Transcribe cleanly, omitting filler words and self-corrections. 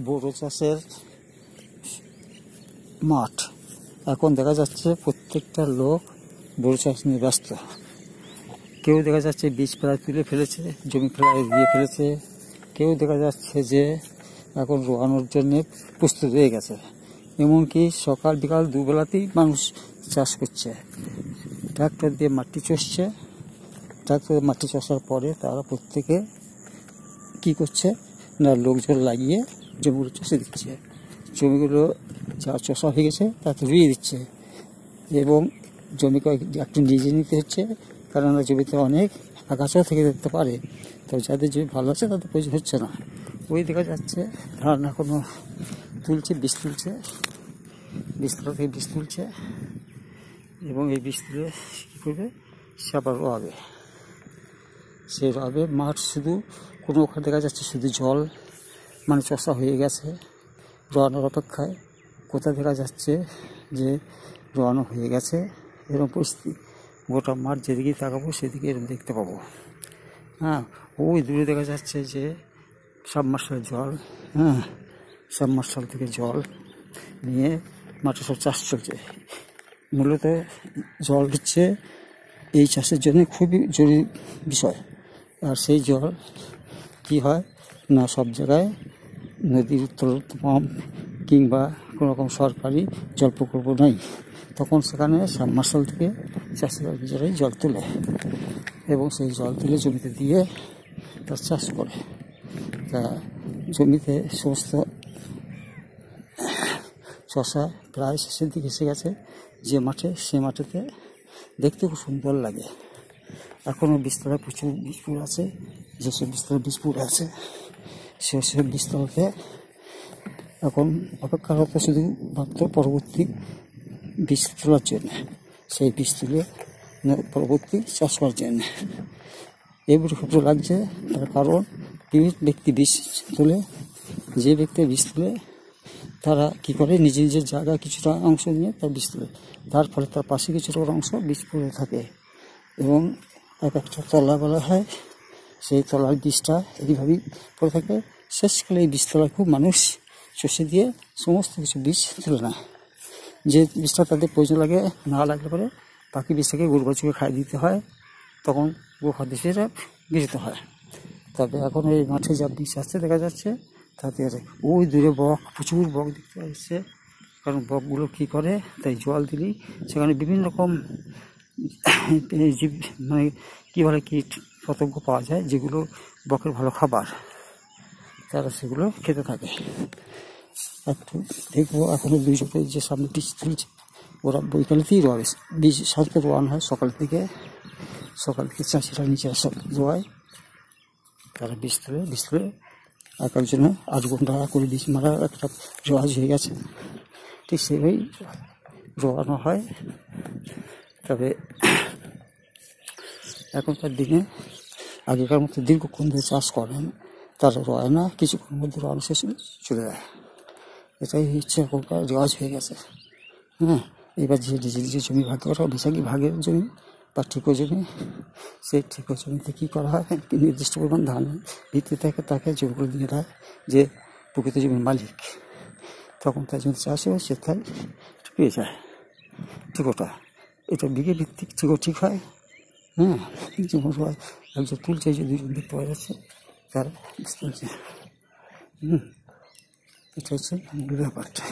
বোরো চাষের মাঠ। এখন দেখা যাচ্ছে প্রত্যেকটা লোক বোরো চাষ নিয়ে ব্যস্ত। কেউ দেখা যাচ্ছে বীজ প্রায় তুলে ফেলেছে, জমি প্রায় দিয়ে ফেলেছে। কেউ দেখা যাচ্ছে যে এখন রোয়ানোর জন্যে প্রস্তুত হয়ে গেছে। এমনকি সকাল বিকাল দুবেলাতেই মানুষ চাষ করছে। ট্রাক্টর দিয়ে মাটি চষছে। ট্রাক্টর মাটি চষার পরে তারা প্রত্যেকে কী করছে না, লোকজন লাগিয়ে জমিগুলো চষে দিচ্ছে। জমিগুলো যা চষা হয়ে গেছে তাতে রুইয়ে দিচ্ছে এবং জমিকে একটু নিজে নিতে হচ্ছে, কারণ জমিতে অনেক আগাছাও থেকে যেতে পারে। তো যাদের জমি ভালো আছে তাদের প্রয়োজন হচ্ছে না। ওই দেখা যাচ্ছে ধান এখনো তুলছে, বীজ তুলছে, বীজতলা থেকে বীজ তুলছে এবং এই বীজ তুলে কী করবে, সে আবার রোয়াবে। সে রবে মাঠ শুধু কোনো ওখানে দেখা যাচ্ছে শুধু জল, মানে চষা হয়ে গেছে রোয়ানোর অপেক্ষায়। কোথাও দেখা যাচ্ছে যে রোয়ানো হয়ে গেছে, এরকম পরিস্থিতি। গোটা মাঠ যেদিকে তাকাবো সেদিকে এরকম দেখতে পাবো। হ্যাঁ, ওই দূরে দেখা যাচ্ছে যে সাবমার্শাল জল, সাবমার্শাল থেকে জল নিয়ে মাঠে সব চাষ চলছে। মূলত জল হচ্ছে এই চাষের জন্য খুবই জরুরি বিষয়। আর সেই জল কী হয় না, সব জায়গায় নদীর পাম্প কিংবা কোনো রকম সরকারি জল প্রকল্প নেই, তখন সেখানে সাবমার্শাল থেকে চাষিরা নিজেরাই জল তোলে এবং সেই জল তুলে জমিতে দিয়ে তার চাষ করে। তা জমিতে সমস্ত চষা প্রায় শেষের দিকে এসে গেছে। যে মাঠে, সে মাঠেতে দেখতে খুব সুন্দর লাগে। এখনও বীজতলায় প্রচুর বীজপুর আছে, যেসব বীজতলা বীজপুর আছে সেসব বীজতলাতে এখন অপেক্ষারত শুধু মাত্র পরবর্তী বীজ তোলার জন্য, সেই বীজ তুলে পরবর্তী চাষ করার জন্য। এগুলো খুব লাগছে তার কারণ বিভিন্ন ব্যক্তি বীজ তোলে, যে ব্যক্তি বীজ তুলে তারা কী করে নিজের নিজের জায়গায় কিছুটা অংশ নিয়ে তার বীজ তোলে, তার ফলে তার পাশে কিছুটা অংশ বীজ পড়ে থাকে এবং এক একটা তলা বলা হয়, সেই তলার বীজটা এইভাবেই পড়ে থাকে। শেষকালে এই বীজতলায় খুব মানুষ চষে দিয়ে সমস্ত কিছু বীজ তুলে নেয়। যে বীজটা তাদের প্রয়োজন লাগে, না লাগলে পরে বাকি বীজটাকে গরু বাছুরকে খাইয়ে দিতে হয়, তখন গরু খাদ্য হিসেবে গৃহীত হয়। তবে এখন এই মাঠে যা বীজ আসছে দেখা যাচ্ছে তাতে ওই দূরে বক, প্রচুর বক দেখতে পাচ্ছে। কারণ বকগুলো কী করে, তাই জল দিলেই সেখানে বিভিন্ন রকম জীব, মানে কী বলে, কীট পতঙ্গ পাওয়া যায়, যেগুলো বকের ভালো খাবার, তারা সেগুলো খেতে থাকে। একটু দেখবো এখনও দুইজনে যে সামনে বীজ তুলছে, ওরা বৈকালেতেই রোয়াবে। বীজ সাধারণত রোয়ানো হয় সকাল থেকে চাষিরা নিজেরা সব রোয়ায়। তারা বীজ তুলে এক একজনে 8 ঘন্টা করে বীজ মারা একটা রেওয়াজ হয়ে গেছে। ঠিক সেভাবেই রোয়ানো হয়। তবে এখনকার দিনে আগেকার মতো দীর্ঘক্ষণ ধরে চাষ করেন, তারা রয় না, কিছুক্ষণের মধ্যে রোয়ানো শেষ চলে যায়। এটাই হচ্ছে এখনকার রেওয়াজ হয়ে গেছে। এবার যে নিজের জমি ভাগ করা, বেশাকি ভাগের জমি বা ঠিকো জমি, সেই ঠিকো জমিতে কী করা হয়, নির্দিষ্ট পরিমাণ ধান ভিত্তি থেকে তাকে জমিগুলো দিয়ে দেয় যে প্রকৃত জমির মালিক, তখন তার জমি চাষ হয়, সে তাই পেয়ে যায় ঠিকোটা। এটা বিঘে ভিত্তিক ঠিকো ঠিক হয়। যেমন একজন তুলছে, যে 2জন দেখতে পাওয়া যাচ্ছে, তারা তুলছে। এটা হচ্ছে ব্যাপারটা।